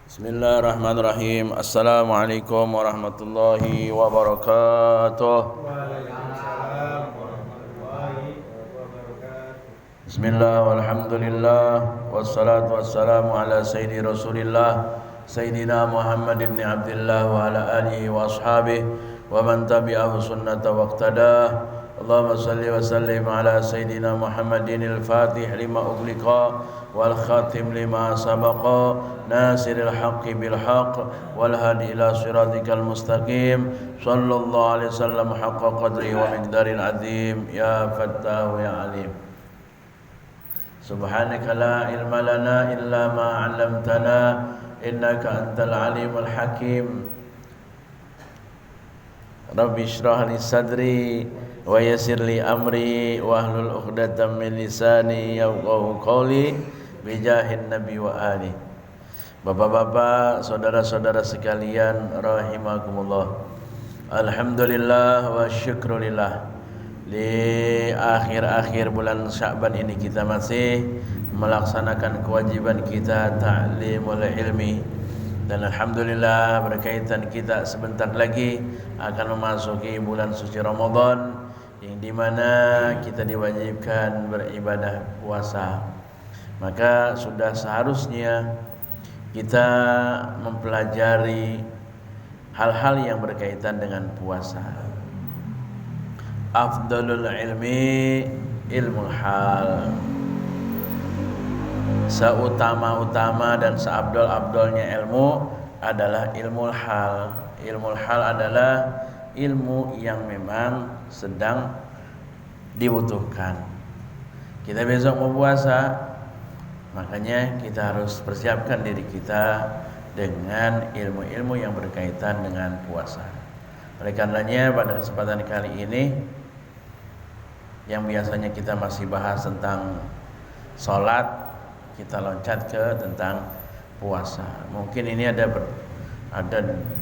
Bismillahirrahmanirrahim. Assalamualaikum warahmatullahi wabarakatuh. Waalaikumsalam warahmatullahi wabarakatuh. Bismillah walhamdulillah wassalatu wassalamu ala sayyidi rasulillah Sayyidina Muhammad ibn Abdullah wa ala alihi wa ashabihi wa man tabi'ahu sunnata waqtadah. Allahumma salli wa sallim ala Sayyidina Muhammadin al-fatih lima ughliqa wal khatim lima sabaqa nasiril haqqi bil haqq wal hadi ila siratikal mustaqim sallallahu alaihi wasallam haqqa qadri wa miqdaril azim ya fattahu ya alim. Subhanaka la ilma lana illa ma 'allamtana innaka antal alimul hakim. Rabbi shrah li sadri wa yassir li amri wa hlul 'uqdatam min lisani yafqahu qawli bijahin nabi wa ali. Bapak-bapak, saudara-saudara sekalian rahimakumullah. Alhamdulillah wa syukrulillah. Di akhir-akhir bulan Sya'ban ini kita masih melaksanakan kewajiban kita ta'limul ilmi, dan alhamdulillah berkaitan kita sebentar lagi akan memasuki bulan suci Ramadan yang dimana kita diwajibkan beribadah puasa. Maka sudah seharusnya kita mempelajari hal-hal yang berkaitan dengan puasa. Afdalul ilmi ilmul hal. Seutama-utama dan seabdol-abdolnya ilmu adalah ilmul hal. Ilmul hal adalah ilmu yang memang sedang dibutuhkan. Kita besok mau puasa, makanya kita harus persiapkan diri kita dengan ilmu-ilmu yang berkaitan dengan puasa. Oleh karenanya pada kesempatan kali ini, yang biasanya kita masih bahas tentang sholat, kita loncat ke tentang puasa. Mungkin ini ada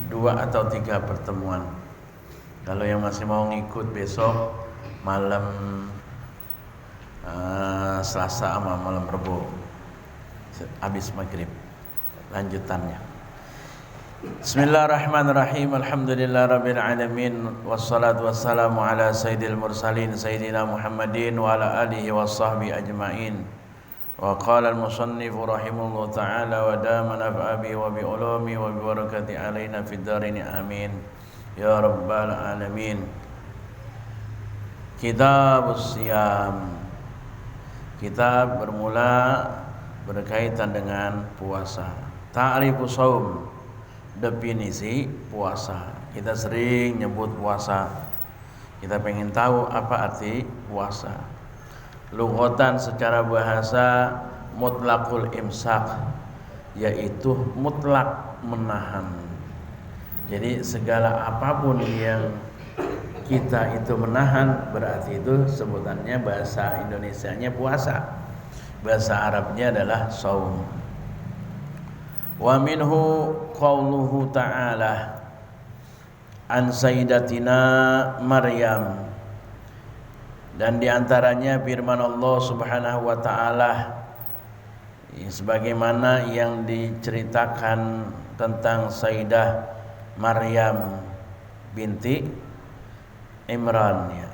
2 atau 3 pertemuan. Kalau yang masih mau ngikut besok malam Selasa sama malam Rabu habis maghrib lanjutannya. Bismillahirrahmanirrahim. Alhamdulillahirabbil alamin wassalatu wassalamu ala sayyidil mursalin sayyidina Muhammadin wa ala alihi washabbihi ajmain. Wa qala al-musannif rahimahullah ta'ala wa dama naf'a bi wa bi ulumi wa bi barakati alaina fid darin amin ya rabbal alamin. Kitabus Siyam. Kitab bermula berkaitan dengan puasa. Ta'rifu shaum, definisi puasa. Kita sering nyebut puasa. Kita pengen tahu apa arti puasa. Lughatan secara bahasa mutlaqul imsak, yaitu mutlak menahan. Jadi segala apapun yang kita itu menahan, berarti itu sebutannya bahasa Indonesianya puasa. Bahasa Arabnya adalah shaum. Wa minhu qauluhu ta'ala an sayyidatina Maryam, dan diantaranya firman Allah Subhanahu wa ta'ala sebagaimana yang diceritakan tentang Sayyidah Maryam binti Imran, ya.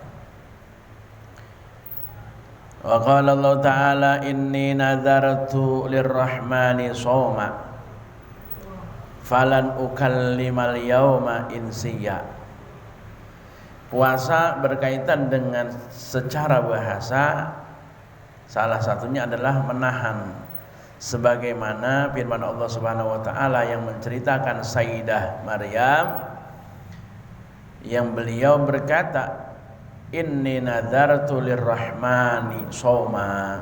Wa qala Allah ta'ala inni nadartu lirrahmani shawma falan ukallimal yauma insiya. Puasa berkaitan dengan secara bahasa, salah satunya adalah menahan, sebagaimana firman Allah Subhanahu wa taala yang menceritakan Sayyidah Maryam, yang beliau berkata, inni nadartu lirrahmani shawma,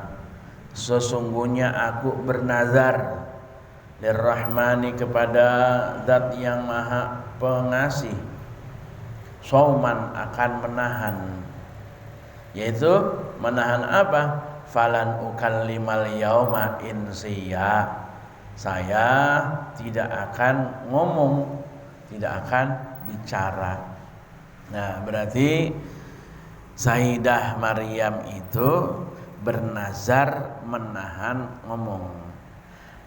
sesungguhnya aku bernazar lirrahmani, kepada Zat yang Maha Pengasih, shawman, akan menahan, yaitu menahan apa? Falan ukallimal yauma insiya, saya tidak akan ngomong, tidak akan bicara. Nah, berarti Sayyidah Maryam itu bernazar menahan ngomong.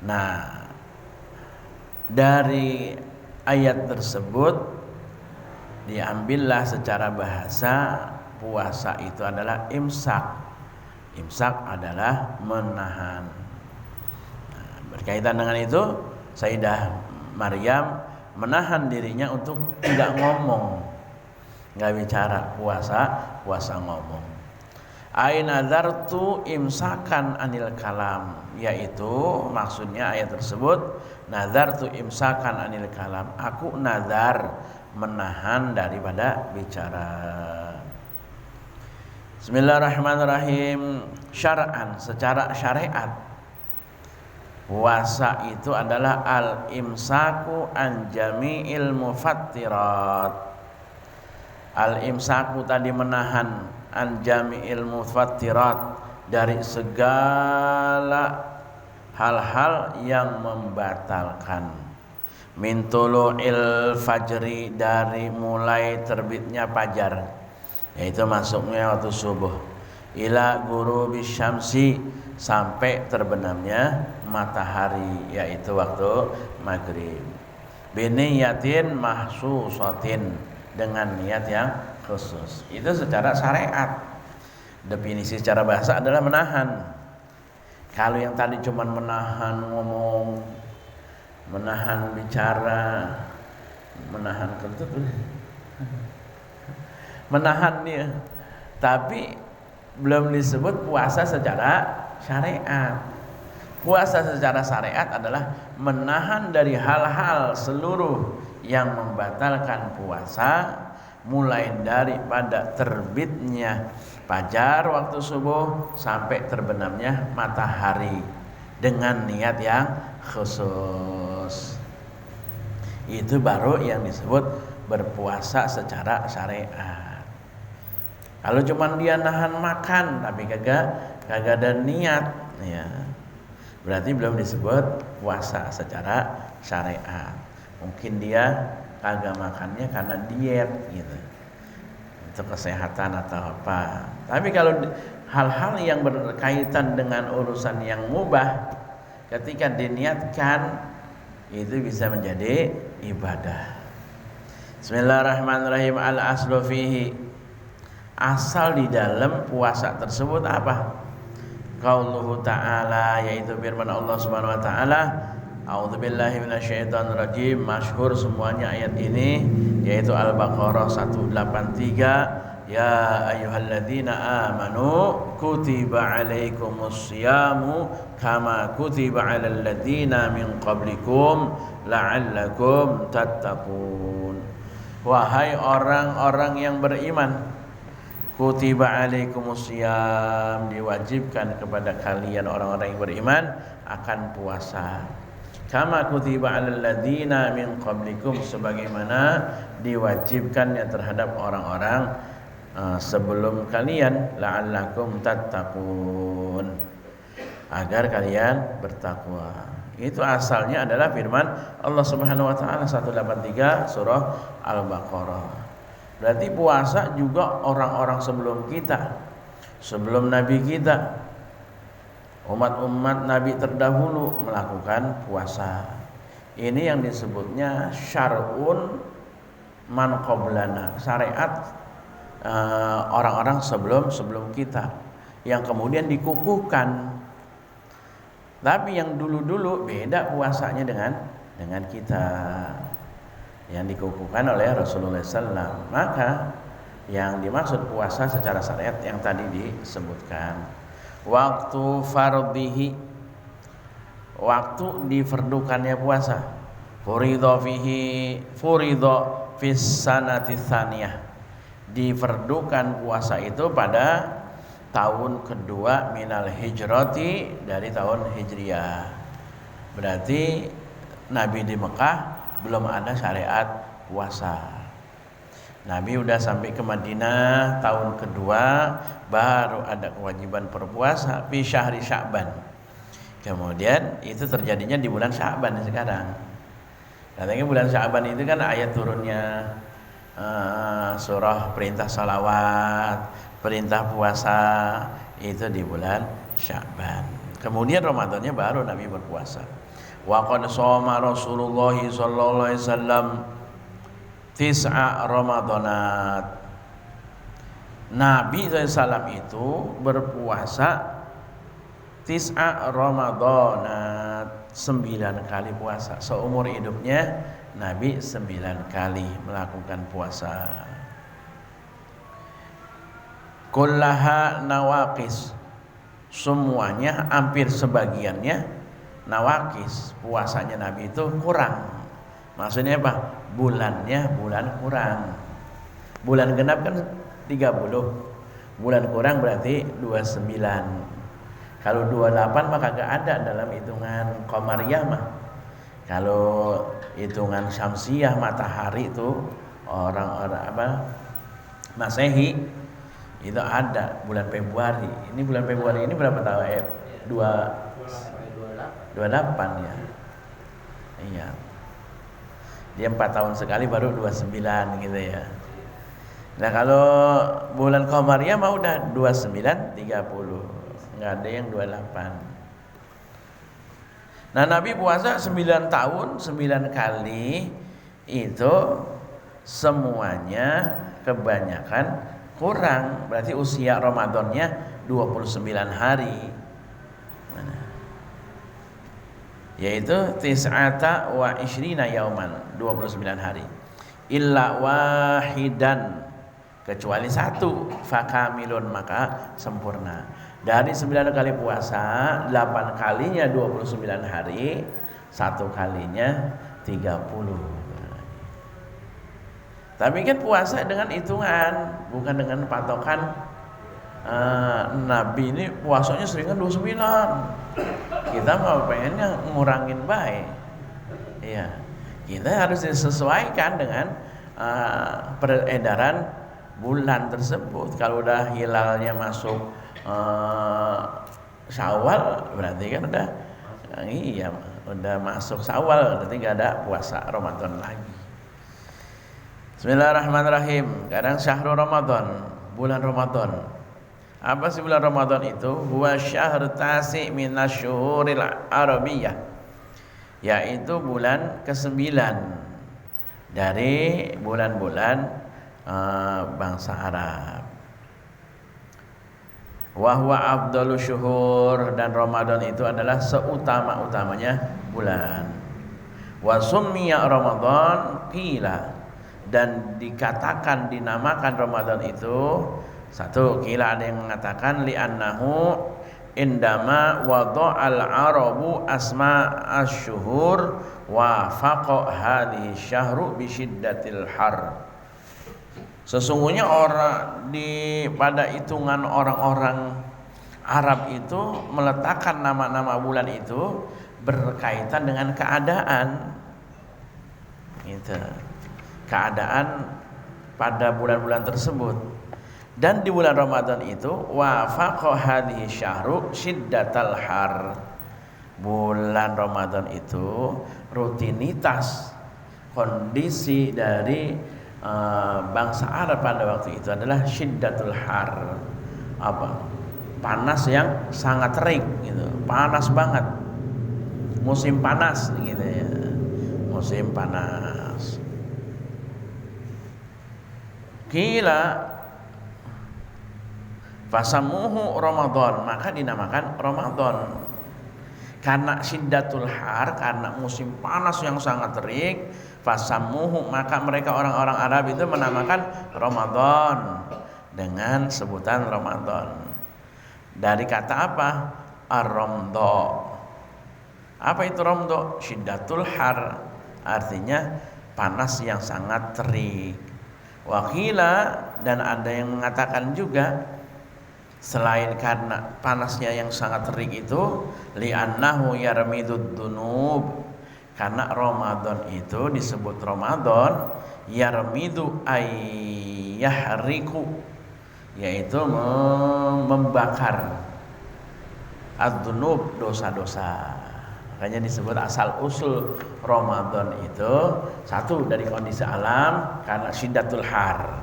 Nah, Dari ayat tersebut diambillah secara bahasa puasa itu adalah imsak. Imsak adalah menahan. Nah, berkaitan dengan itu Sayyidah Maryam menahan dirinya untuk tidak ngomong, nggak bicara, puasa ngomong. Ai nadartu imsakan anil kalam, yaitu maksudnya ayat tersebut nadartu imsakan anil kalam, aku nazar menahan daripada bicara. Bismillahirrahmanirrahim. Syar'an, secara syariat puasa itu adalah al-imsaku an jami'il mufattirat. Al-imsaku tadi menahan an jami'il mufattirat, dari segala hal-hal yang membatalkan. Min tulu'il fajri, dari mulai terbitnya fajar, yaitu masuknya waktu subuh, ila ghurubis syamsi, sampai terbenamnya matahari, yaitu waktu maghrib. Biniyatin mahsusatin, dengan niat yang khusus. Itu secara syariat. Definisi secara bahasa adalah menahan. Kalau yang tadi cuma menahan ngomong, menahan bicara, menahan kentut, menahan dia, tapi belum disebut puasa secara syariat. Puasa secara syariat adalah menahan dari hal-hal seluruh yang membatalkan puasa, mulai daripada terbitnya fajar waktu subuh sampai terbenamnya matahari, dengan niat yang khusus. Itu baru yang disebut berpuasa secara syariat. Kalau cuma dia nahan makan tapi kagak ada niat, ya berarti belum disebut puasa secara syariat. Mungkin dia kagak makannya karena diet gitu, untuk kesehatan atau apa. Tapi kalau hal-hal yang berkaitan dengan urusan yang mubah, ketika diniatkan itu bisa menjadi ibadah. Bismillahirrahmanirrahim. Al-aslu fihi, asal di dalam puasa tersebut apa? Qauluhu ta'ala, yaitu firman Allah Subhanahu wa taala. A'udzubillahi minasyaitonirrajim. Masyhur semuanya ayat ini, yaitu Al-Baqarah 183. Ya ayyuhalladzina amanu kutiba alaikumus syamu kama kutiba alal ladzina min qablikum la'allakum tattaqun. Wahai orang-orang yang beriman, kutiba alaikumus syam, diwajibkan kepada kalian orang-orang yang beriman akan puasa. Kama kutiba alal ladzina min qablikum, sebagaimana diwajibkannya terhadap orang-orang sebelum kalian, la'allakum tattaqun, agar kalian bertakwa. Itu asalnya adalah firman Allah Subhanahu wa taala 183 surah Al-Baqarah. Berarti puasa juga orang-orang sebelum kita, sebelum Nabi kita, umat-umat Nabi terdahulu melakukan puasa. Ini yang disebutnya syar'un man qablana, syariat orang-orang sebelum kita, yang kemudian dikukuhkan. Tapi yang dulu-dulu beda puasanya dengan kita, yang dikukuhkan oleh Rasulullah SAW. Maka yang dimaksud puasa secara syariat yang tadi disebutkan. Waktu fardhihi, waktu difardukannya puasa. Furidha fis sanati tsaniyah, difardukan puasa itu pada tahun kedua minal hijrati, dari tahun hijriyah. Berarti Nabi di Mekah belum ada syariat puasa. Nabi udah sampai ke Madinah tahun kedua, baru ada kewajiban berpuasa fi syahri Sya'ban. Kemudian itu terjadinya di bulan Sya'ban sekarang. Katanya bulan Sya'ban itu kan ayat turunnya surah perintah salawat, perintah puasa, itu di bulan Sya'ban. Kemudian Ramadannya baru Nabi berpuasa. Wa qad shoma Rasulullah sallallahu alaihi wasallam tis'a Ramadanat. Nabi SAW itu berpuasa tis'a Ramadanat, 9 kali puasa. Seumur hidupnya Nabi 9 kali melakukan puasa. Kullaha nawaqis, semuanya hampir sebagiannya nawaqis. Puasanya Nabi itu kurang. Maksudnya apa? Bulannya bulan kurang. Bulan genap kan 30, bulan kurang berarti 29. Kalau 28 maka gak ada dalam hitungan qamariyah mah. Kalau hitungan syamsiyah matahari itu orang-orang apa Masehi itu ada bulan Februari. Ini bulan Februari ini berapa tahun? 28 ya. Iya. Dia 4 tahun sekali baru 29 gitu ya. Nah kalau bulan qamariyah mah udah 29 30. Enggak ada yang 28. Nah Nabi puasa 9 tahun 9 kali itu semuanya kebanyakan kurang, berarti usia Ramadannya 29 hari. Mana? Yaitu tis'ata wa ishrina yauman, 29 hari. Illa wahidan, kecuali satu, fakamilun, maka sempurna. Dari 9 kali puasa, 8 kalinya 29 hari, 1 kalinya 30. Tapi kan puasa dengan hitungan, bukan dengan patokan. Nabi ini puasanya seringan 29. Kita mau pengennya ngurangin baik. Iya. Kita harus disesuaikan dengan peredaran bulan tersebut. Kalau udah hilalnya masuk Syawal, berarti kan udah masuk Syawal, berarti gak ada puasa Ramadan lagi. Bismillahirrahmanirrahim. Kadang syahrul Ramadan, bulan Ramadan. Apa sih bulan Ramadan itu? Huwa syahr tasi' minasyuhuril arabiyyah, yaitu bulan ke-9 dari bulan-bulan bangsa Arab. Wa huwa afdalu syuhur, dan Ramadan itu adalah seutama-utamanya bulan. Wa summiya Ramadan qila, dan dikatakan dinamakan Ramadan itu satu, kila ada yang mengatakan li'annahu indama wada'al arabu asma asyuhur wa faqa hadhihi syahru bisyiddatil har. Sesungguhnya pada hitungan orang-orang Arab itu meletakkan nama-nama bulan itu berkaitan dengan keadaan gitu. Keadaan pada bulan-bulan tersebut. Dan di bulan Ramadan itu wafaqa hadhihi syahru syiddatal har. Bulan Ramadan itu rutinitas kondisi dari bangsa Arab pada waktu itu adalah syiddatul har. Apa? Panas yang sangat terik gitu. Panas banget. Musim panas gitu ya. Musim panas. Kila fasamuhu Ramadan, maka dinamakan Ramadan. Karena syiddatul har, karena musim panas yang sangat terik, fasamuhu, maka mereka orang-orang Arab itu menamakan Ramadan dengan sebutan Ramadan. Dari kata apa? Ar-ramdo. Apa itu ramdo? Syiddatul har, artinya panas yang sangat terik. Wakila, dan ada yang mengatakan juga selain karena panasnya yang sangat terik itu, li'annahu yarmidud dunub, karena Ramadan itu disebut Ramadan yarmidu ayyahriku, yaitu membakar ad-dunub, dosa-dosa. Makanya disebut asal usul Ramadan itu satu dari kondisi alam karena syiddatul har,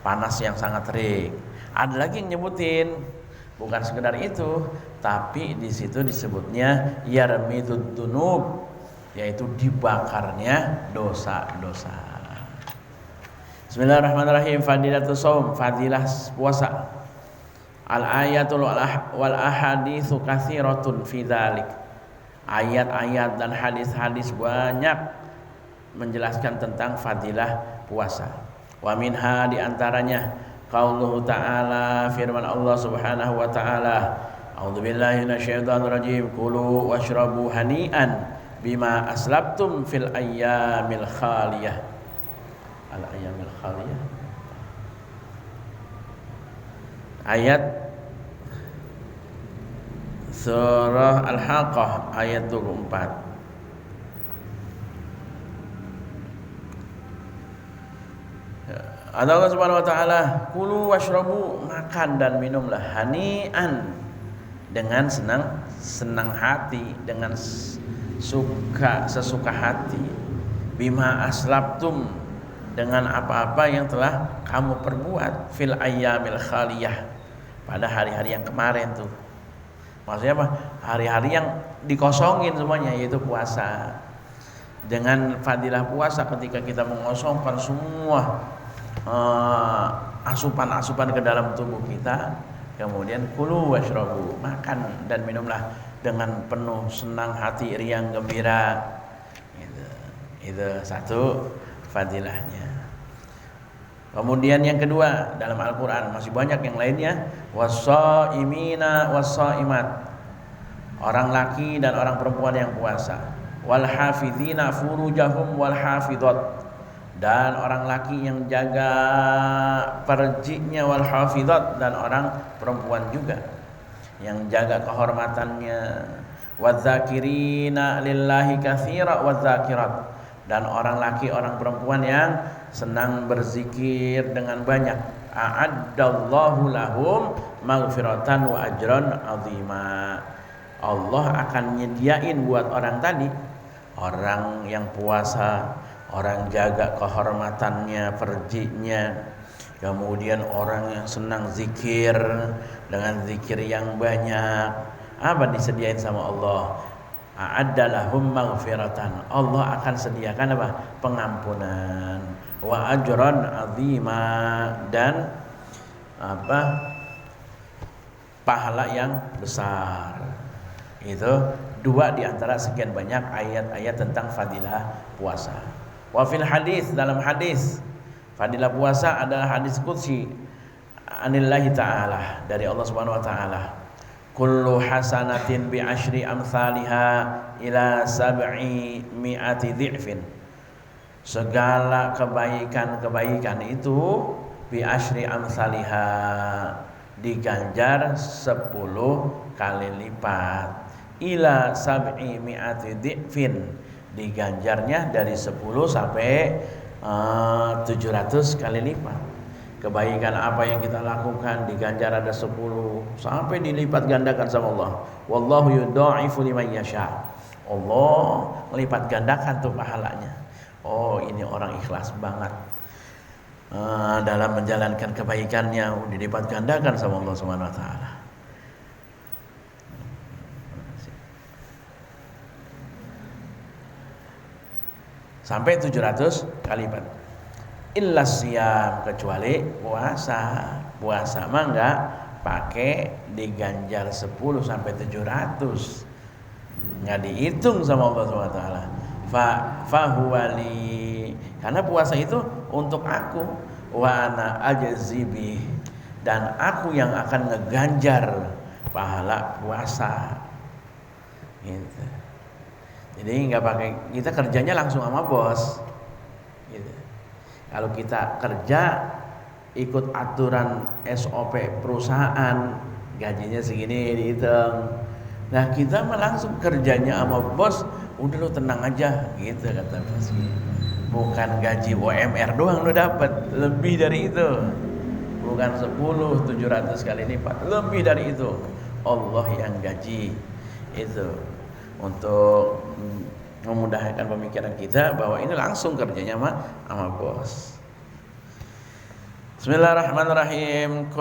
panas yang sangat terik. Ada lagi yang nyebutin bukan sekedar itu, tapi di situ disebutnya yarmidud dunub, yaitu dibakarnya dosa-dosa. Bismillahirrahmanirrahim. Fadilatus shaum, fadilah puasa. Al ayatul wal ahaditsu katsiratun fi dzalik. Ayat-ayat dan hadis-hadis banyak menjelaskan tentang fadilah puasa. Wa minha, di antaranya qauluhu ta'ala, firman Allah Subhanahu wa taala, a'udzubillahi minasyaitonir rajim, kulu washrabu hani'an bima aslabtum fil ayyamil khaliyah. Al ayyamil khaliyah. Ayat surah Al-Haqqah ayat 24. Allah Subhanahu wa taala, kulu washrabu, makan dan minumlah, hani'an, dengan senang hati, dengan sesuka hati, bima aslabtum, dengan apa-apa yang telah kamu perbuat, fil ayyamil khaliyah, pada hari-hari yang kemarin tuh. Maksudnya apa? Hari-hari yang dikosongin semuanya, yaitu puasa. Dengan fadilah puasa, ketika kita mengosongkan semua asupan-asupan ke dalam tubuh kita, kemudian kulu washrabu, makan dan minumlah dengan penuh senang hati, riang gembira. Itu satu fadilahnya. Kemudian yang kedua, dalam Al-Quran masih banyak yang lainnya, was-shaimina was-shaimat, orang laki dan orang perempuan yang puasa, wal hafizina furujahum wal hafizat, dan orang laki yang jaga farjinya, wal hafizat, dan orang perempuan juga yang jaga kehormatannya, wadzakirina lillahi katsira wadzakirat, dan orang laki orang perempuan yang senang berzikir dengan banyak. A'addallahu lahum maghfiratan wa ajran azima. Allah akan nyediain buat orang tadi, orang yang puasa, orang jaga kehormatannya, farjinya, kemudian orang yang senang zikir dengan zikir yang banyak, apa disediain sama Allah? A'addalahum maghfiratan, Allah akan sediakan apa? Pengampunan, wa ajran azima, dan apa? Pahala yang besar. Itu dua di antara sekian banyak ayat-ayat tentang fadilah puasa. Wa fil hadis, dalam hadis fadilah puasa adalah hadis qudsi anillahi ta'ala, dari Allah Subhanahu wa taala. Kullu hasanatin bi asyri amsalha ila sab'i mi'ati dhi'fin. Segala kebaikan-kebaikan itu bi asyri amsalha, diganjar 10 kali lipat. Ila sab'i mi'ati dhi'fin, diganjarnya dari 10 sampai 700 kali lipat. Kebaikan apa yang kita lakukan diganjar ada 10 sampai dilipat gandakan sama Allah. Wallahu yudha'ifu liman yasha. Allah melipat gandakan tuh pahalanya. Oh, ini orang ikhlas banget dalam menjalankan kebaikannya, dilipat gandakan sama Allah Subhanahu wa taala. Sampai 700 kali lipat. Illa siyam, kecuali puasa. Puasa mah enggak pakai diganjar 10 sampai 700. Enggak dihitung sama Allah Subhanahu wa taala. Fa huwa li, karena puasa itu untuk aku, wa ana ajzibi, dan aku yang akan ngeganjar pahala puasa. Gitu. Jadi enggak pakai, kita kerjanya langsung sama bos. Gitu. Kalau kita kerja ikut aturan SOP perusahaan, gajinya segini dihitung. Nah, kita mah langsung kerjanya sama bos, udah lu tenang aja, gitu kata bos. Bukan gaji UMR doang lu dapat, lebih dari itu. Bukan 10 700 kali lipat, lebih dari itu. Allah yang gaji. Itu untuk memudahkan pemikiran kita bahwa ini langsung kerjanya sama bos. Bismillahirrahmanirrahim.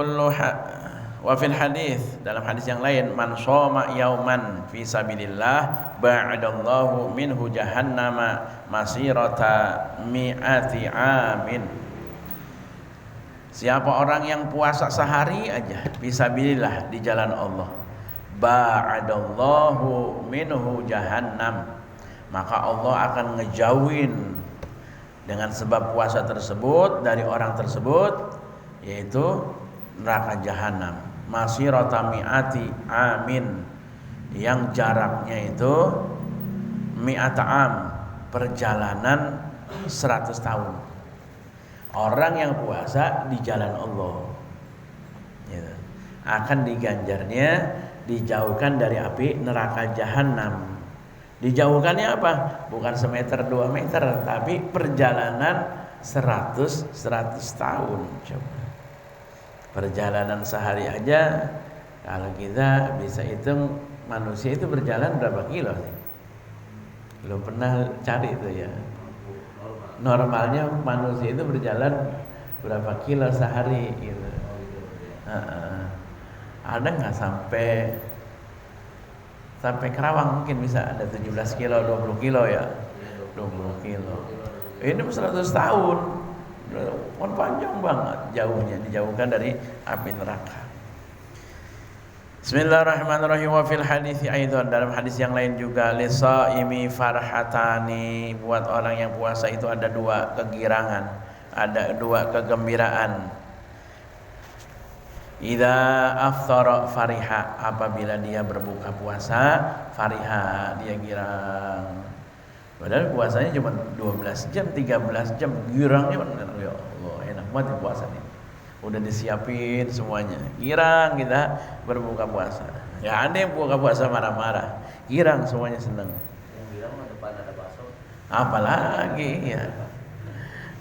Wa fil hadis, dalam hadis yang lain, man shoma yauman fi sabilillah ba'adallahu minhu jahannama masirata mi'ati amin. Siapa orang yang puasa sehari aja fi sabilillah, di jalan Allah, ba'adallahu minhu jahannam, maka Allah akan ngejauhin dengan sebab puasa tersebut dari orang tersebut, yaitu neraka jahanam, masirata mi'ati amin, yang jaraknya itu mi'ata am, perjalanan 100 tahun. Orang yang puasa di jalan Allah gitu, akan diganjarnya dijauhkan dari api neraka jahanam. Dijauhkannya apa? Bukan semeter 2 meter, tapi perjalanan 100 tahun. Coba perjalanan sehari aja, kalau kita bisa hitung manusia itu berjalan berapa kilo sih? Belum pernah cari itu ya. Normalnya manusia itu berjalan berapa kilo sehari gitu. Ada nggak sampai Kerawang mungkin bisa ada 17 kilo, 20 kilo ya, 20 kilo. Ini 100 tahun. Kan panjang banget jauhnya, dijauhkan dari api neraka. Bismillahirrahmanirrahim. Wa fil hadits aidan, dalam hadis yang lain juga, lisaimi farhatani, buat orang yang puasa itu ada 2 kegirangan, ada 2 kegembiraan. Idza aftara fariha, apabila dia berbuka puasa, fariha, dia girang. Padahal puasanya cuma 12 jam, 13 jam, girangnya ya Allah, enak banget puasa nih. Udah disiapin semuanya, girang kita berbuka puasa. Ya ada yang buka puasa marah-marah, girang semuanya senang. Yang bilang depan ada bakso. Apalagi ya,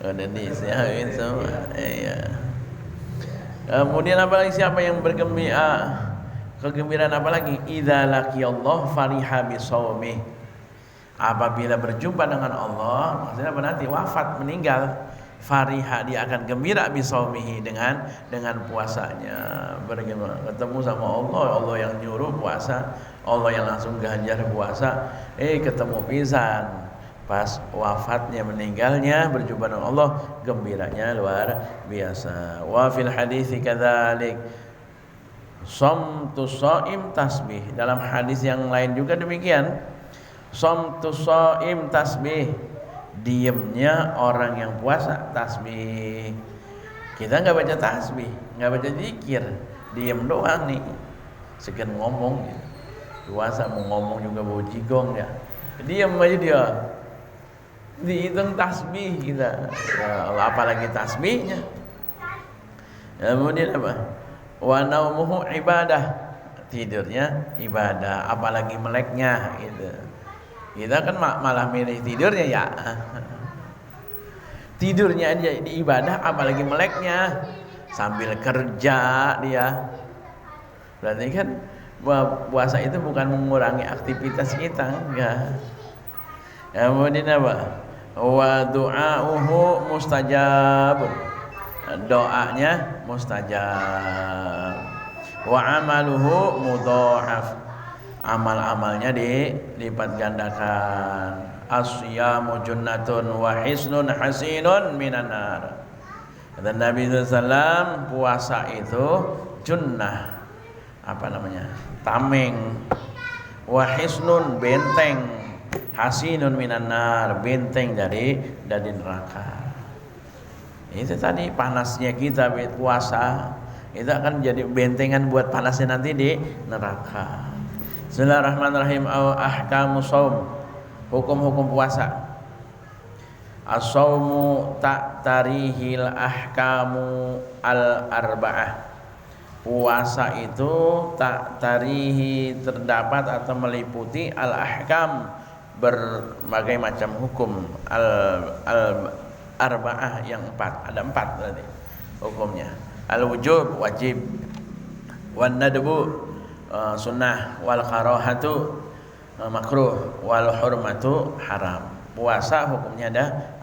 udah disiapin semua. Iya. Kemudian apalagi siapa yang bergembira, kegembiraan apalagi? Idza laqiyallah fariha bisawmi, apabila berjumpa dengan Allah, maksudnya apa, nanti wafat, meninggal, fariha, dia akan gembira bisaumihi, dengan puasanya. Ketemu sama Allah yang nyuruh puasa, Allah yang langsung ganjar puasa, ketemu pisan. Pas wafatnya, meninggalnya, berjumpa dengan Allah, gembiranya luar biasa. Wa fil hadits kadzalik shamtu shaim tasbih, dalam hadis yang lain juga demikian. Shamtu shaim tasbih, diamnya orang yang puasa tasbih. Kita nggak baca tasbih, nggak baca zikir, diam doang nih, sekian ngomong gitu. Puasa mau ngomong juga bau jigong ya, diam aja dia, dihitung tasbih kita. Ya Allah, apalagi tasbihnya. Kemudian apa? Wa naumuhu ibadah, tidurnya ibadah, apalagi meleknya gitu. Kita kan malah milih tidurnya ya. Tidurnya aja di ibadah, apalagi meleknya sambil kerja dia. Berarti kan puasa itu bukan mengurangi aktivitas kita, enggak. Kemudian apa? Wa du'auhu mustajabun, doanya mustajab. Wa amaluhu mudha'af, amal-amalnya dilipat gandakan. Asyamu junnatun wa hisnun hasinun minan nar. Kata Nabi SAW, puasa itu junnah, apa namanya, tameng, wa hisnun, benteng, hasinun minan nar, benteng dari neraka. Itu tadi panasnya kita puasa, itu akan jadi bentengan buat panasnya nanti di neraka. Bismillahirrahmanirrahim. Ahkamu shaum, hukum-hukum puasa. As-shaumu ta'tarihil ahkamu al-arba'ah. Puasa itu ta'tarihi, terdapat atau meliputi al-ahkam, berbagai macam hukum, al-arba'ah, yang 4. Ada 4 berarti hukumnya. Al-wujub, wajib, wan nadbu, sunnah, wal karahatu, makruh, wal hurmatu, haram. Puasa hukumnya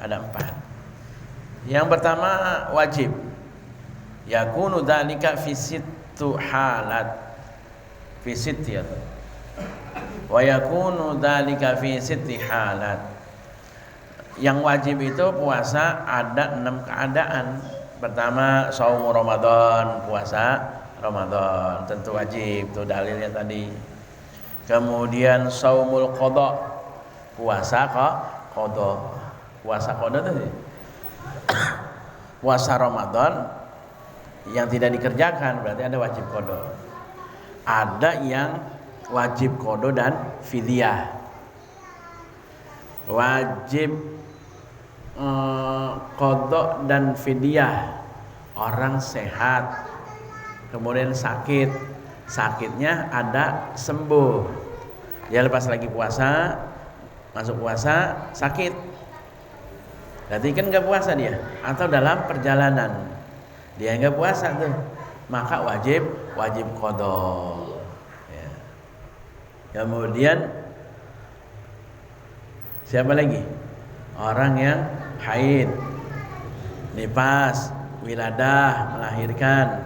ada 4. Yang pertama wajib. Yakunu dzalika fi halat fi sitti wa yakunu dzalika fi sitti halat. Yang wajib itu puasa ada 6 keadaan. Pertama, shaum Ramadan, puasa Ramadan tentu wajib, itu dalilnya tadi. Kemudian shaumul qada, puasa qada. Puasa qada tadi. Puasa Ramadan yang tidak dikerjakan berarti ada wajib qada. Ada yang wajib qada dan fidyah. Wajib qada dan fidyah orang sehat kemudian sakitnya ada sembuh, dia lepas lagi puasa, masuk puasa sakit, berarti kan nggak puasa dia, atau dalam perjalanan dia nggak puasa tuh, maka wajib qada ya. Kemudian siapa lagi? Orang yang haid, nifas, wiladah, melahirkan,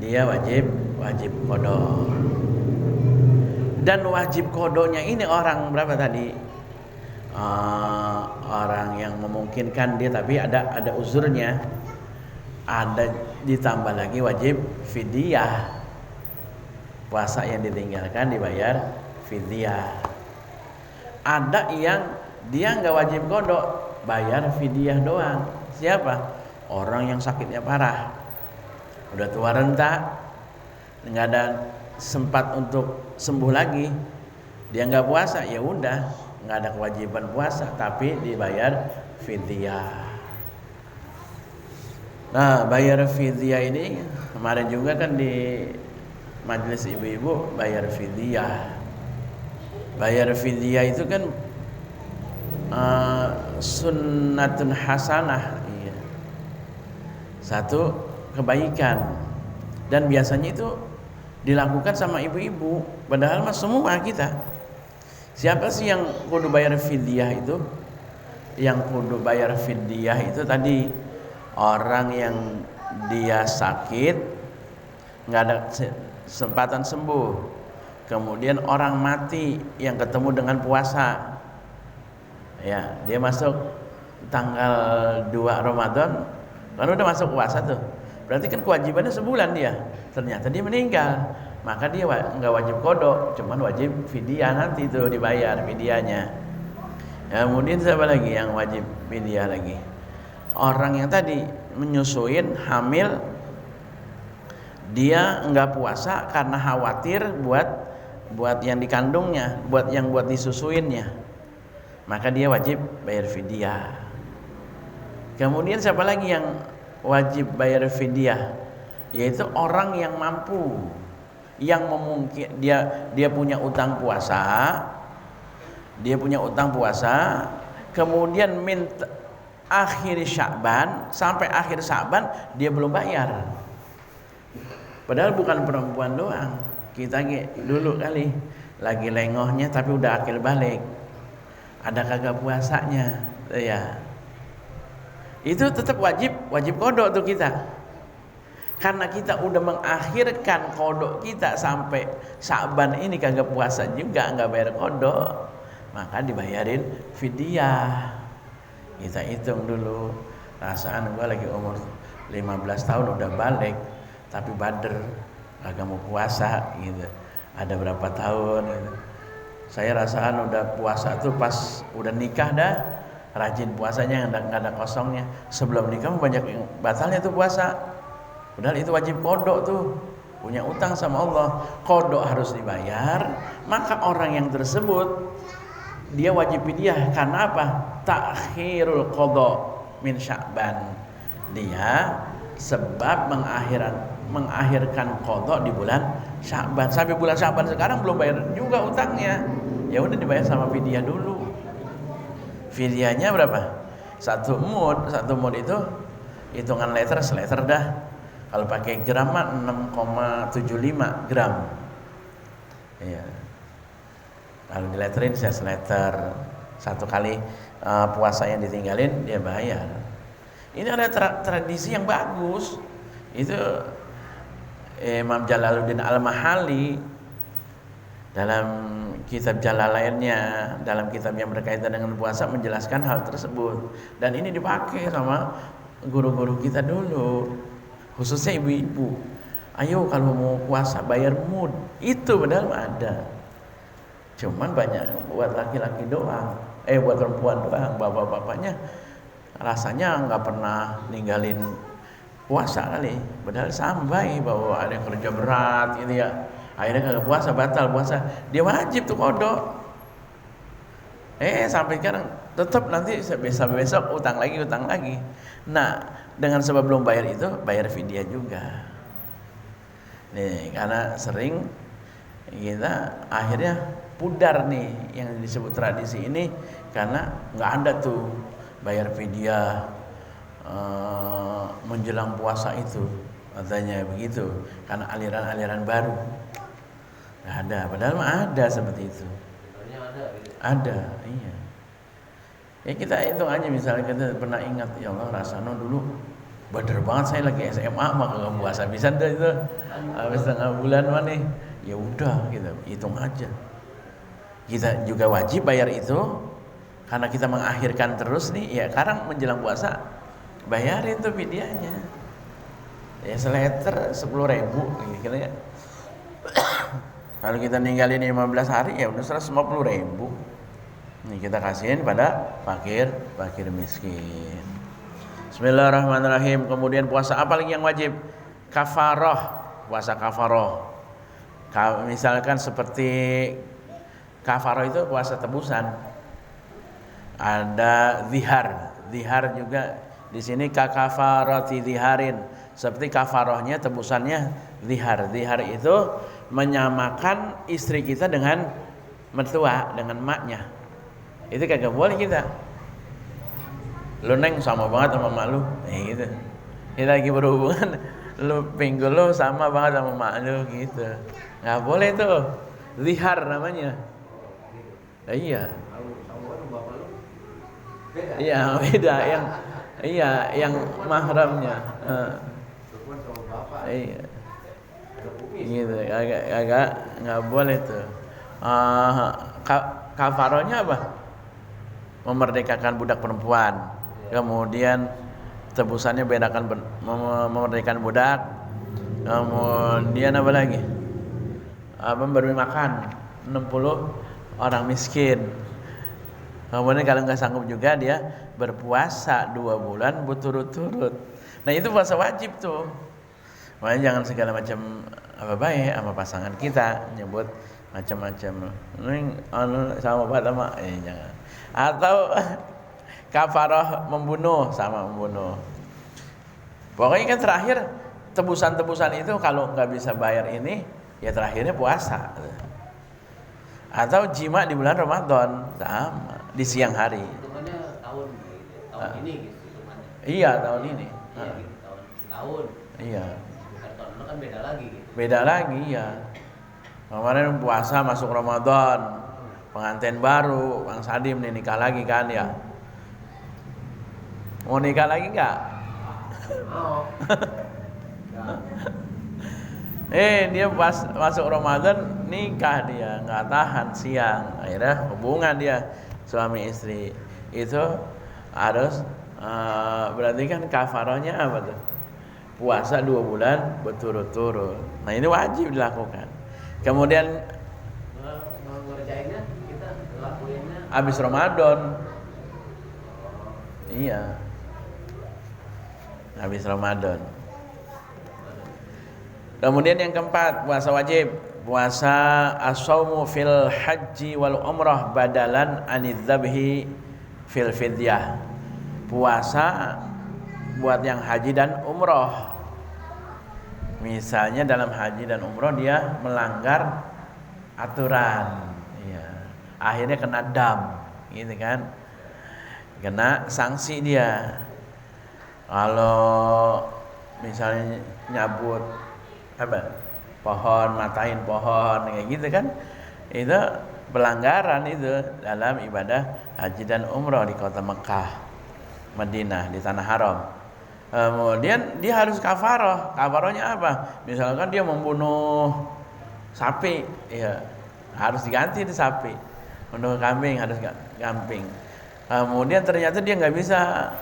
dia wajib qada. Dan wajib qadanya ini orang berapa tadi? Orang yang memungkinkan dia tapi ada uzurnya. Ada ditambah lagi wajib fidyah. Puasa yang ditinggalkan dibayar fidyah. Ada yang dia nggak wajib qada, bayar fidyah doang. Siapa? Orang yang sakitnya parah, udah tua renta, nggak ada sempat untuk sembuh lagi, dia nggak puasa, ya udah nggak ada kewajiban puasa, tapi dibayar fidyah. Nah, bayar fidyah ini kemarin juga kan di majelis ibu-ibu bayar fidyah. Bayar fidyah itu kan sunnatun hasanah, iya. Satu kebaikan, dan biasanya itu dilakukan sama ibu-ibu, padahal mas semua kita. Siapa sih yang kudu bayar fidyah itu? Yang kudu bayar fidyah itu tadi orang yang dia sakit nggak ada kesempatan sembuh, kemudian orang mati yang ketemu dengan puasa. Ya, dia masuk tanggal 2 Ramadan, kan udah masuk puasa tuh. Berarti kan kewajibannya sebulan dia. Ternyata dia meninggal, maka dia nggak wajib qada, cuman wajib fidyah, nanti itu dibayar fidyahnya. Kemudian siapa lagi yang wajib fidyah lagi? Orang yang tadi menyusuin, hamil, dia nggak puasa karena khawatir buat yang dikandungnya, buat disusuinnya. Maka dia wajib bayar fidyah. Kemudian siapa lagi yang wajib bayar fidyah? Yaitu orang yang mampu, yang memungkin dia punya utang puasa, kemudian minta akhir Sya'ban sampai akhir Sya'ban dia belum bayar. Padahal bukan perempuan doang, kita dulu kali lagi lengohnya tapi udah akil balik, ada kagak puasanya ya, itu tetap wajib qada tuh kita, karena kita udah mengakhirkan qada kita sampai Sya'ban ini kagak puasa juga, nggak bayar qada, maka dibayarin fidyah. Kita hitung dulu, rasaan gua lagi umur 15 tahun udah balik tapi bader kagak mau puasa gitu, ada berapa tahun gitu. Saya rasaan udah puasa tuh pas udah nikah dah, rajin puasanya, nggak ada kosongnya. Sebelum nikah banyak yang batalnya tuh puasa. Padahal itu wajib qada tuh, punya utang sama Allah, qada harus dibayar. Maka orang yang tersebut dia wajib fidyah karena apa? Ta'khirul qada min Sya'ban. Dia sebab mengakhirkan qada di bulan Sya'ban. Sampai bulan Sya'ban sekarang belum bayar juga utangnya. Ya udah dibayar sama fidyah dulu. Fidyahnya berapa? Satu mud itu hitungan letter dah. Kalau pakai gram mah 6,75 gram. Iya. Kalau diletterin saya seletter, satu kali puasa yang ditinggalin dia bayar. Ini ada tradisi yang bagus. Itu Imam Jalaluddin Al-Mahali dalam kitab Jalalainnya, dalam kitab yang berkaitan dengan puasa menjelaskan hal tersebut, dan ini dipakai sama guru-guru kita dulu, khususnya ibu-ibu. Ayo kalau mau puasa bayar mud, itu padahal ada, cuman banyak buat laki-laki doang, buat perempuan doang. Bapak-bapaknya rasanya nggak pernah ninggalin puasa kali, padahal sampai bahwa ada yang kerja berat gitu ya, akhirnya kagak puasa, batal puasa, dia wajib tuh kodok. Sampai sekarang tetap nanti besok utang lagi. Nah, dengan sebab belum bayar itu, bayar fidyah juga. Nih, karena sering kita akhirnya pudar nih yang disebut tradisi ini, karena nggak ada tuh bayar fidyah menjelang puasa itu, katanya begitu, karena aliran-aliran baru. Nggak ada, padahal mah ada seperti itu. Ada, iya. Ya kita hitung aja, misalnya kita pernah ingat, ya Allah rasanya dulu bener banget saya lagi SMA mah kagak puasa bisa deh itu, habis setengah bulan mah nih, ya udah kita hitung aja. Kita juga wajib bayar itu, karena kita mengakhirkan terus nih, ya sekarang menjelang puasa bayarin tuh fidyahnya. Ya seleter 10.000 gitu ya. Kalau kita ninggalin 15 hari ya udah 150.000. Nih kita kasihin pada fakir miskin. Bismillahirrahmanirrahim. Kemudian puasa apa lagi yang wajib? Kafaroh, puasa kafaroh. Misalkan seperti kafaroh itu puasa tebusan. Ada zihar juga di sini kafaroti ziharin. Seperti kafarohnya, tebusannya zihar. Zihar itu menyamakan istri kita dengan mertua, dengan maknya. Itu kagak boleh kita. Lu neng sama banget sama mak lu, gitu. Kita lagi berhubungan, lu pinggul lu sama banget sama mak lu, gitu. Nggak boleh tuh, zihar namanya. Iya. Iya beda, yang mahramnya. Iya. Gitu, agak nggak boleh tuh. Kafarohnya apa? Memerdekakan budak perempuan. Kemudian tebusannya bedakan memerdekakan budak. Kemudian apa lagi? Memberi makan 60 orang miskin. Kemudian kalau nggak sanggup juga dia berpuasa 2 bulan berturut-turut. Nah itu puasa wajib tuh. Makanya jangan segala macam apa baik sama pasangan kita nyebut macam-macam. Ini sama Pak sama jangan. Atau kafarah membunuh, sama membunuh. Pokoknya kan terakhir tebusan-tebusan itu kalau nggak bisa bayar ini, ya terakhirnya puasa. Atau jima di bulan Ramadan, sama di siang hari. Hitungannya tahun ini gitu hitungannya. Iya, tahun ini. Iya, gitu, tahun setahun. Iya. Karena kan beda lagi gitu. Beda lagi ya. Kemarin puasa masuk Ramadan, pengantin baru, Bang Sadim nih nikah lagi kan ya. Mau nikah lagi enggak? Oh. Dia pas masuk Ramadan nikah, dia nggak tahan siang, akhirnya hubungan dia suami istri itu harus berarti kan kafarahnya apa tuh? Puasa 2 bulan berturut-turut. Nah ini wajib dilakukan. Kemudian ngerjainnya kita lakuinnya habis Ramadan. Iya. Habis Ramadan. Kemudian yang keempat, puasa wajib. Puasa as-shaumu fil haji wal umrah badalan anidzabhi fil fidyah. Puasa buat yang haji dan umrah. Misalnya dalam haji dan umrah dia melanggar aturan, ya. Akhirnya kena dam, gitu kan? Kena sanksi dia. Kalau misalnya nyabut pohon, matain pohon kayak gitu kan, itu pelanggaran itu dalam ibadah haji dan umrah di kota Mekah, Madinah, di tanah haram. Kemudian dia harus kafaroh. Kafarohnya apa? Misalkan dia membunuh sapi, ya harus diganti di sapi. Membunuh kambing harus kambing. Kemudian ternyata dia nggak bisa,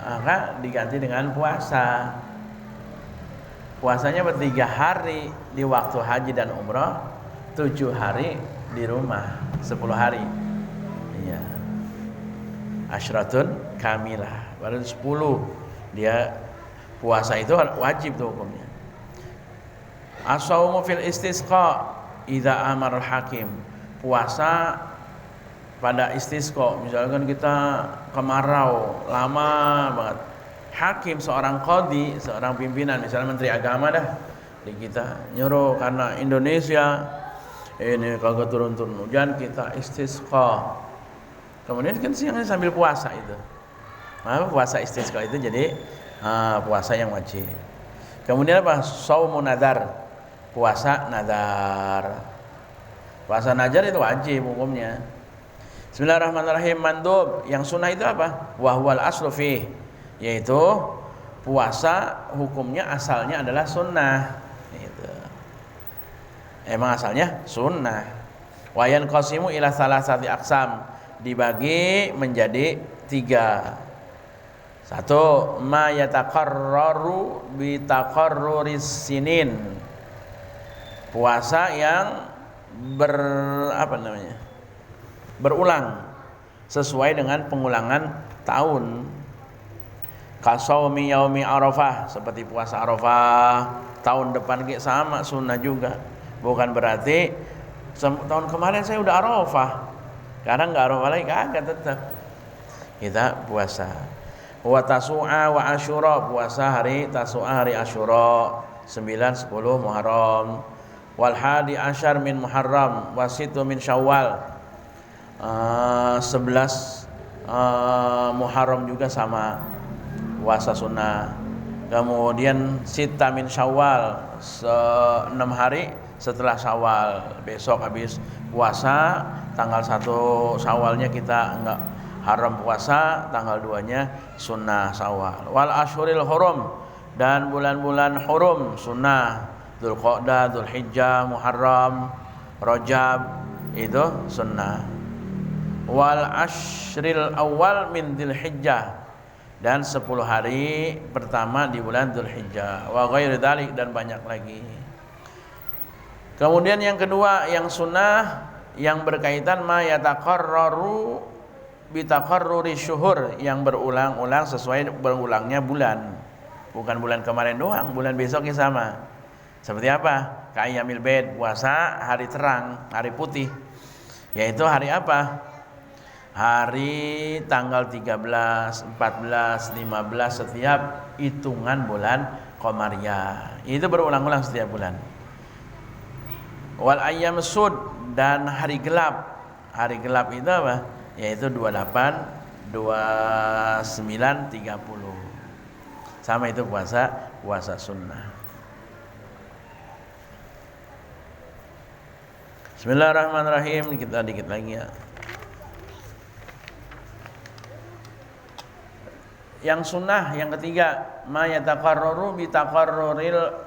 maka diganti dengan puasa. Puasanya 3 hari di waktu haji dan umrah, 7 hari di rumah, 10 hari. Iya. Asyratun kamilah. Baru 10 dia puasa itu wajib tuh hukumnya. As-shaumu fil istisqa idza amara al-hakim. Puasa pada istisqa, misalkan kita kemarau lama banget. Hakim, seorang qadhi, seorang pimpinan, misalnya menteri agama dah di kita nyuruh karena Indonesia ini kagak turun-turun hujan, kita istisqa. Kemudian kan siangnya sambil puasa itu. Maka puasa istisqa itu jadi puasa yang wajib. Kemudian apa? Shaumun nadar. Puasa nadar. Puasa nadar itu wajib hukumnya. Bismillahirrahmanirrahim. Mandub, yang sunnah itu apa? Wa huwal aslu fih, yaitu puasa hukumnya asalnya adalah sunnah. Itu. Emang asalnya sunnah. Wayan qasimu ila salasati aqsam, dibagi menjadi 3. 1, ma yataqarraru bi taqarruris sinin. Puasa yang berulang sesuai dengan pengulangan tahun. Kasaumi yaumi Arafah, seperti puasa Arafah tahun depan sama sunnah juga. Bukan berarti tahun kemarin saya udah Arafah, sekarang enggak Arafah lagi, kagak, tetap kita puasa. Wa tasu'a wa asyura, puasa hari tasu'a, hari asyura 9, 10 Muharram. Wal hadi asyar min Muharram wa situ min Syawal. 11 Muharram juga sama puasa sunnah. Kemudian sita min Syawal, 6 hari setelah Syawal. Besok habis puasa tanggal 1 Syawalnya kita enggak haram puasa, tanggal 2-nya sunnah Syawal. Wal asyuril hurum, dan bulan-bulan hurum sunnah. Dzulqa'dah, Dzulhijjah, Muharram, Rajab, itu sunnah. Wal asyril awal min Dzulhijjah, dan 10 hari pertama di bulan Dzulhijjah. Wa ghairi dzalik, dan banyak lagi. Kemudian yang kedua, yang sunnah yang berkaitan ma yataqarraru bi taqarruri syuhur, yang berulang-ulang sesuai berulangnya bulan. Bukan bulan kemarin doang, bulan besoknya sama. Seperti apa? Ka'ayyamil baid, puasa hari terang, hari putih. Yaitu hari apa? Hari tanggal 13, 14, 15 setiap hitungan bulan Qamariyah. Itu berulang-ulang setiap bulan. Wal ayyam sud, dan hari gelap. Hari gelap itu apa? Yaitu 28, 29, 30. Sama itu puasa sunnah. Bismillahirrahmanirrahim. Kita dikit lagi ya. Yang sunnah yang ketiga, ma yataqarraru bi taqarruril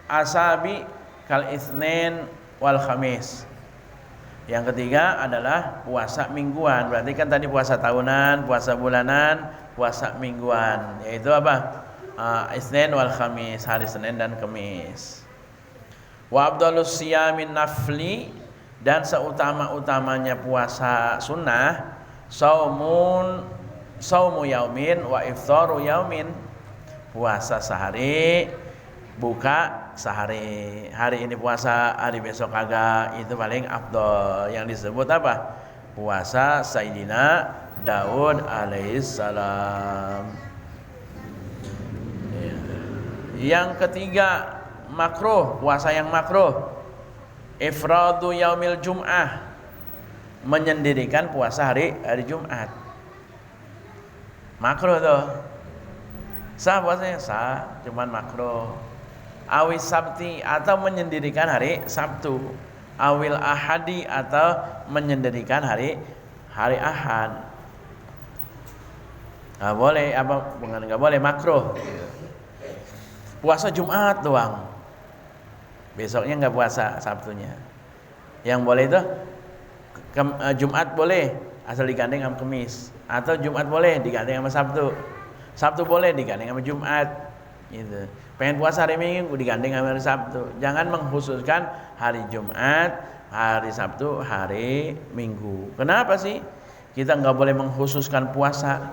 asabi kal itsnin wal khamis. Yang ketiga adalah puasa mingguan. Berarti kan tadi puasa tahunan, puasa bulanan, puasa mingguan. Yaitu apa? Itsnin wal khamis, hari Senin dan Kamis. Wa afdhalus siyamin nafli, dan seutama-utamanya puasa sunnah, saumu yaumin wa iftaru yaumin, puasa sehari, buka sehari. Hari ini puasa, hari besok kagak, itu paling afdal. Yang disebut apa? Puasa Sayyidina Daud alaihissalam. Yang ketiga, makruh, puasa yang makruh, ifradu yaumil jum'ah, menyendirikan puasa hari Jumat. Makruh tuh. Sah puasanya? Sah, cuman makruh. Awis sabti, atau menyendirikan hari Sabtu. Awil ahadi, atau menyendirikan hari Ahad. boleh apa bukan nggak boleh, makruh. Puasa Jumat doang, besoknya nggak puasa Sabtunya. Yang boleh itu Jumat boleh asal digandeng sama Kamis, atau Jumat boleh digandeng sama Sabtu, Sabtu boleh digandeng sama Jumat gitu. Pengen puasa hari Minggu digandeng sama hari Sabtu. Jangan mengkhususkan hari Jumat, hari Sabtu, hari Minggu. Kenapa sih kita nggak boleh mengkhususkan puasa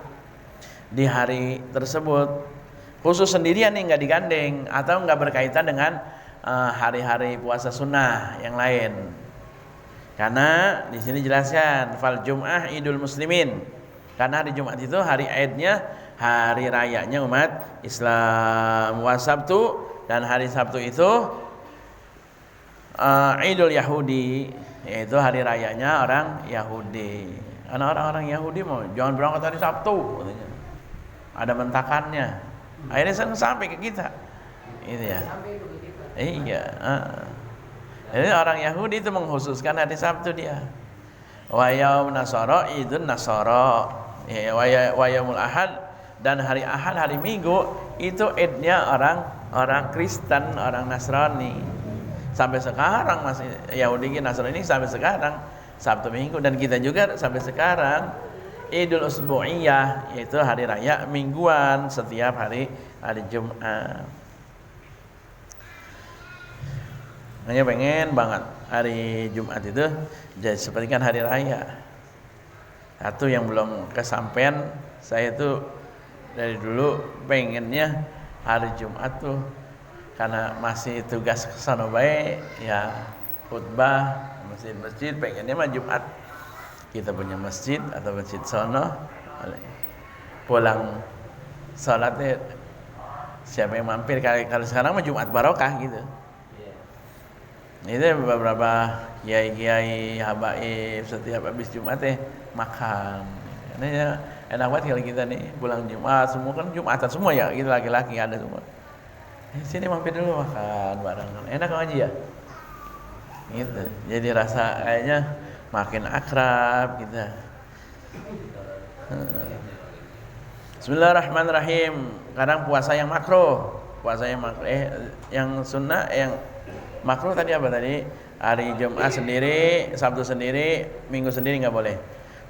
di hari tersebut? Khusus sendirian nih, nggak digandeng atau nggak berkaitan dengan hari-hari puasa sunnah yang lain. Karena di sini jelaskan fal Jum'ah Idul Muslimin. Karena hari Jumat itu hari Idnya, hari rayanya umat Islam. Wa Sabtu, dan hari Sabtu itu Idul Yahudi, yaitu hari rayanya orang Yahudi. Karena orang-orang Yahudi mau jangan berangkat hari Sabtu katanya. Ada mentakannya. Akhirnya sampai ke kita. Itu ya. Sampai ke kita. Iya. Jadi orang Yahudi itu mengkhususkan hari Sabtu dia. Wa yaum Nasara idun Nasara. Ya, wa yaumul Ahad, dan hari Ahad, hari Minggu itu idnya orang Kristen, orang Nasrani. Sampai sekarang masih Yahudi Nasrani sampai sekarang Sabtu Minggu, dan kita juga sampai sekarang Idul Usbu'iyah, yaitu hari raya mingguan setiap hari Jumat. Hanya pengen banget hari Jumat itu jadi seperti kan hari raya. Satu yang belum kesampaian, saya tuh dari dulu pengennya hari Jumat tuh karena masih tugas kesana baik ya, khutbah masjid-masjid, pengennya mah Jumat kita punya masjid atau masjid sono, pulang salatnya siapa yang mampir. Kalau sekarang mah Jumat barokah gitu. Itu beberapa kiai-kiai habaib setiap habis Jumat makan. Ini ya enak banget kalau kita nih pulang Jumat, semua kan Jumatan semua ya, kita laki-laki ada semua. Sini mampir dulu makan bareng. Enak aja ya. Gitu. Jadi rasa kayaknya makin akrab kita. Bismillahirrahmanirrahim. Kadang puasa yang makruh, puasa yang makruh, yang sunnah, yang makruh tadi apa tadi? Hari Jumat sendiri, Sabtu sendiri, Minggu sendiri nggak boleh.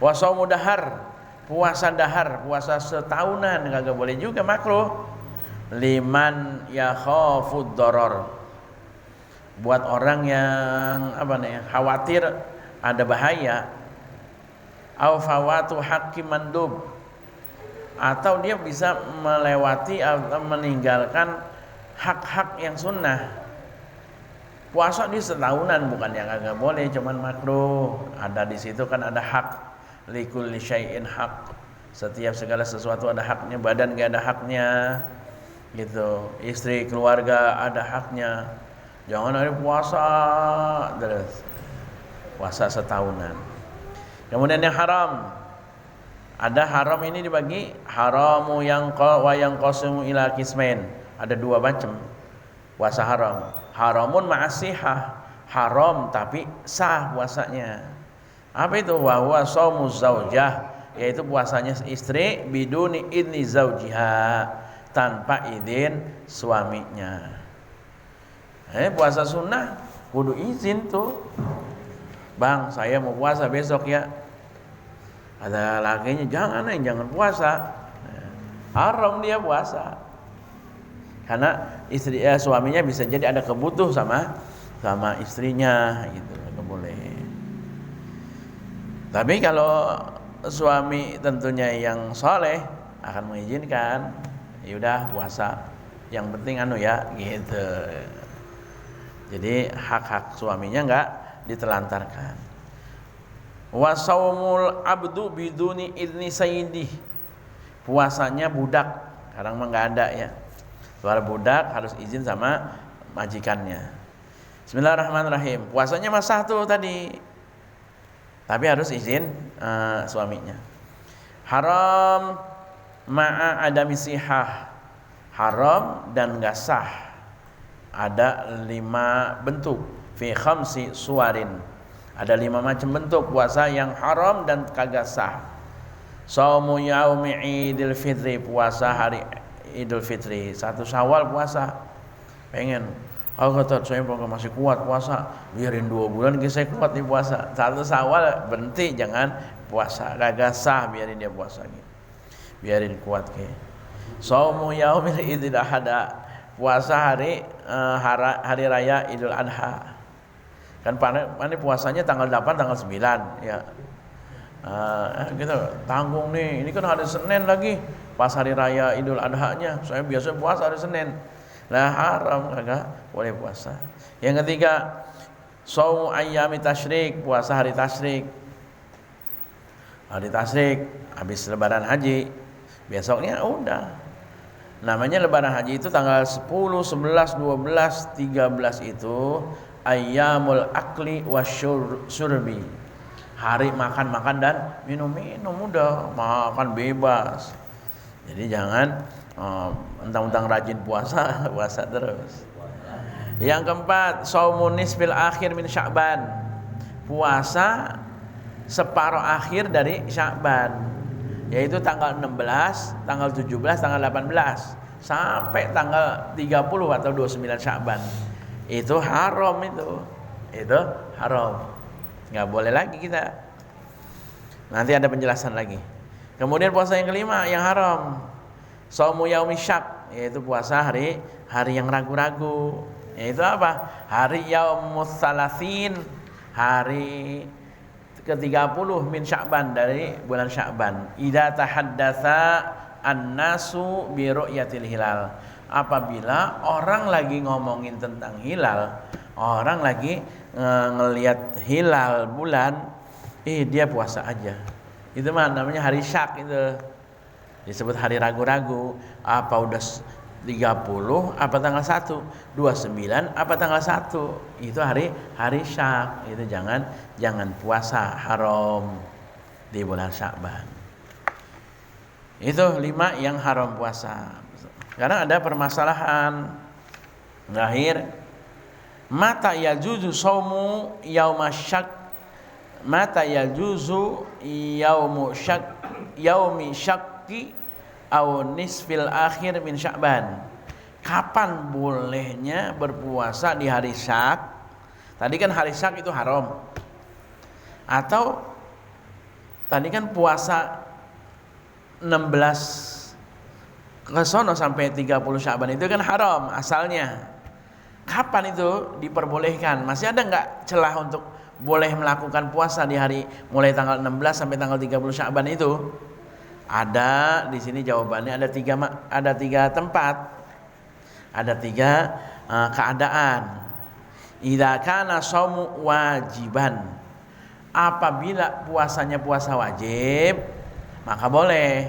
Puasa mudahar, puasa dahar, puasa setahunan nggak boleh juga, makruh. Liman yakhafud doror, buat orang yang khawatir ada bahaya. Au fawatu haqqi mandub, atau dia bisa melewati atau meninggalkan hak-hak yang sunnah. Puasa di setahunan bukan yang agak boleh, cuman makruh. Ada di situ kan ada hak, likulli syai'in hak. Setiap segala sesuatu ada haknya, badan gak ada haknya. Gitu. Istri, keluarga ada haknya. Jangan hari puasa terus. Puasa setahunan. Kemudian yang haram. Ada haram ini dibagi haramu yang qasimu ila qismain. Ada dua macam puasa haram. Haramun ma'asihah, haram tapi sah puasanya. Apa itu? Wa huwa shaumuz zaujah, yaitu puasanya istri biduni idni zaujiha, tanpa izin suaminya. Puasa sunnah kudu izin tuh. Bang, saya mau puasa besok ya. Ada lakinya jangan puasa. Haram dia puasa. Karena suaminya bisa jadi ada kebutuh sama istrinya gitu, nggak boleh. Tapi kalau suami tentunya yang soleh akan mengizinkan, ya udah puasa, yang penting ya gitu. Jadi hak-hak suaminya nggak ditelantarkan. Wa saumul abdu biduni idni sayyidih, puasanya budak, kadang mah nggak ada ya. Suara budak harus izin sama majikannya. Bismillahirrahmanirrahim. Puasanya mah sah tuh tadi, tapi harus izin suaminya. Haram ma'a adami sihah, haram dan gak sah. Ada 5 bentuk. Fi khamsi suwarin, ada 5 macam bentuk puasa yang haram dan kagak sah. Shaumu yaumi Idul Fitri, puasa hari Idul Fitri. 1 Syawal puasa. Pengen, kata saya masih kuat puasa, biarin 2 bulan saya kuat nih puasa. 1 Syawal berhenti, jangan puasa, kagak sah, biarin dia puasa gitu. Biarin kuat ke. Shaumu yaumil Idul Adha, puasa hari hari raya Idul Adha. Kan pane puasanya tanggal 8 tanggal 9 ya. Gitu tanggung nih, ini kan hari Senin lagi pas hari raya Idul Adha-nya. Saya biasa puasa hari Senin. Lah haram, kagak boleh puasa. Yang ketiga, shaum ayyami tasyrik, puasa hari tasyrik. Hari tasyrik habis lebaran haji, besoknya udah. Namanya lebaran haji itu tanggal 10, 11, 12, 13 itu ayyamul akli wasyurbi. Hari makan-makan dan minum-minum, udah makan bebas. Jadi jangan mentang-mentang rajin puasa, puasa terus. Yang keempat, shaumun nisfil akhir min Sya'ban. Puasa separuh akhir dari Sya'ban, yaitu tanggal 16, tanggal 17, tanggal 18 sampai tanggal 30 atau 29 Sya'ban. Itu haram itu. Itu haram. Nggak boleh lagi kita. Nanti ada penjelasan lagi. Kemudian puasa yang kelima yang haram, shaumu yaumi syak, yaitu puasa hari yang ragu-ragu. Yaitu apa? Hari yaumus salasin, hari ke-30 min Sya'ban, dari bulan Sya'ban. Idza tahaddatsa an-nasu bi ru'yatil hilal. Apabila orang lagi ngomongin tentang hilal, orang lagi ngelihat hilal bulan, dia puasa aja. Itu mah namanya hari syak, itu disebut hari ragu-ragu. Apa udah 30 apa tanggal 1, 29 apa tanggal 1, itu hari syak. Itu jangan puasa, haram di bulan Sya'ban. Itu 5 yang haram puasa. Sekarang ada permasalahan terakhir, mata yajuzu shaumu yaumasyak, mata yajuzu yaumi syakki au nisfil akhir min Sya'ban. Kapan bolehnya berpuasa di hari syak? Tadi kan hari syak itu haram. Atau tadi kan puasa 16 ke sono sampai 30 Sya'ban itu kan haram asalnya. Kapan itu diperbolehkan? Masih ada enggak celah untuk boleh melakukan puasa di hari mulai tanggal 16 sampai tanggal 30 Sya'ban itu? Ada di sini jawabannya, ada 3 tempat. Ada 3 keadaan. Idza kana shaumu wajiban. Apabila puasanya puasa wajib, maka boleh.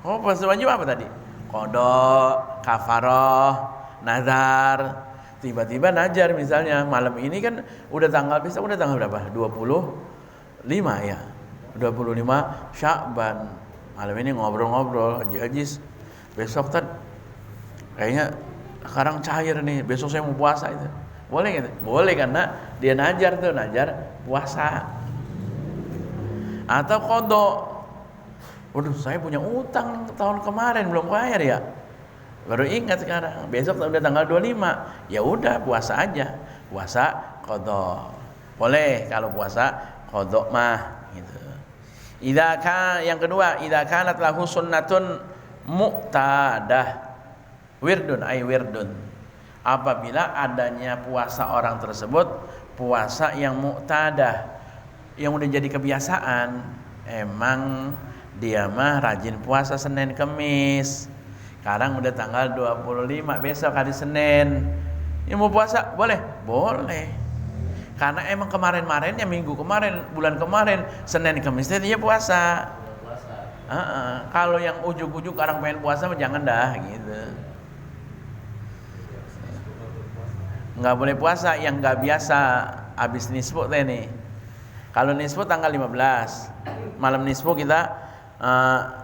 Oh, puasa wajib apa tadi? Qada, kafarah, nazar. Tiba-tiba najar misalnya malam ini kan udah tanggal berapa? 25 ya. 25 Sya'ban. Malam ini ngobrol-ngobrol, Haji besok kayaknya sekarang cair nih, besok saya mau puasa itu. Boleh gitu? Boleh, karena dia najar puasa. Atau qada. Waduh, saya punya utang tahun kemarin belum bayar ya. Baru ingat sekarang, besok udah tanggal 25, ya udah puasa aja, puasa qada. Boleh kalau puasa qada mah gitu. Yang kedua, idza kanat lahu sunnatun muqtadah, wirdun. Apabila adanya puasa orang tersebut puasa yang muqtadah, yang udah jadi kebiasaan, emang dia mah rajin puasa Senin Kemis. Sekarang udah tanggal 25, besok hari Senin. Ini mau puasa? Boleh? Boleh. Karena emang kemarin-kemarinnya, minggu kemarin, bulan kemarin, Senin Kemis dia puasa. Kalau yang ujuk-ujuk orang pengen puasa, jangan dah gitu. Nggak boleh puasa yang nggak biasa habis nisfu nih. Kalau nisfu tanggal 15, malam nisfu kita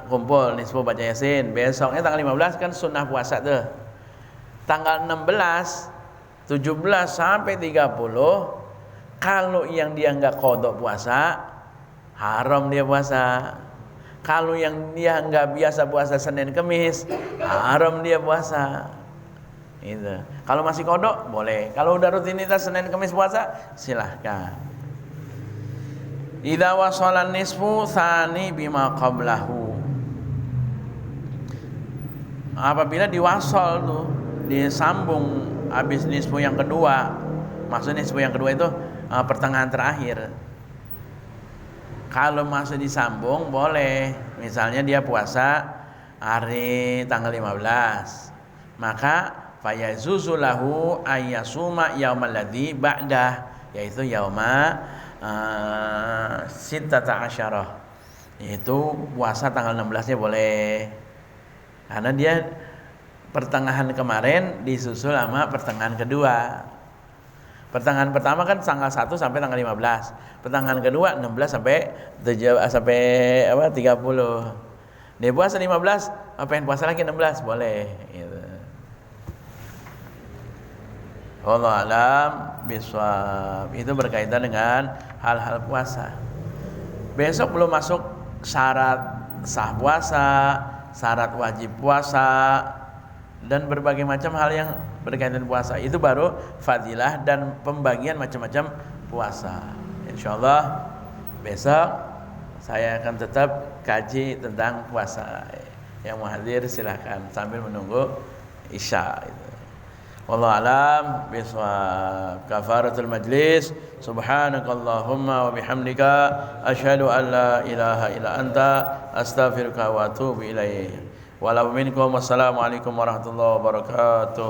kumpul nisfu baca Yasin. Besoknya tanggal 15 kan sunnah puasa tuh. Tanggal 16, 17 sampai 30, kalau yang dia enggak qada puasa, haram dia puasa. Kalau yang dia nggak biasa puasa Senin Kemis, haram dia puasa. Itu. Kalau masih kodok boleh. Kalau udah rutinitas Senin Kemis puasa, silahkan. Idza wasala nisfu tsani bima qablahu. Apabila diwasol tuh, disambung habis nisfu yang kedua. Maksudnya nisfu yang kedua itu pertengahan terakhir. Kalau masih disambung boleh. Misalnya dia puasa hari tanggal 15, maka fayazuzu lahu ayyasuma yaumal ladzi ba'dah, yaitu yauma sittata asyarah, yaitu puasa tanggal 16-nya boleh. Karena dia pertengahan kemarin disusul sama pertengahan kedua. Pertengahan pertama kan tanggal 1 sampai tanggal 15. Pertengahan kedua 16 sampai 30. Dia puasa 15, pengen puasa lagi 16 boleh gitu. Wallahu alam bisawab. Itu berkaitan dengan hal-hal puasa. Besok belum masuk syarat sah puasa, syarat wajib puasa, dan berbagai macam hal yang berkaitan puasa. Itu baru fadilah dan pembagian macam-macam puasa. Insyaallah besok saya akan tetap kaji tentang puasa. Yang mau hadir silahkan sambil menunggu isya. Wallahu alam bisawab. Kafaratul majlis. Subhanakallahumma wa bihamdika asyhadu an la ilaha illa anta astaghfiruka wa atubu ilaik. Wassalamualaikum warahmatullahi wabarakatuh.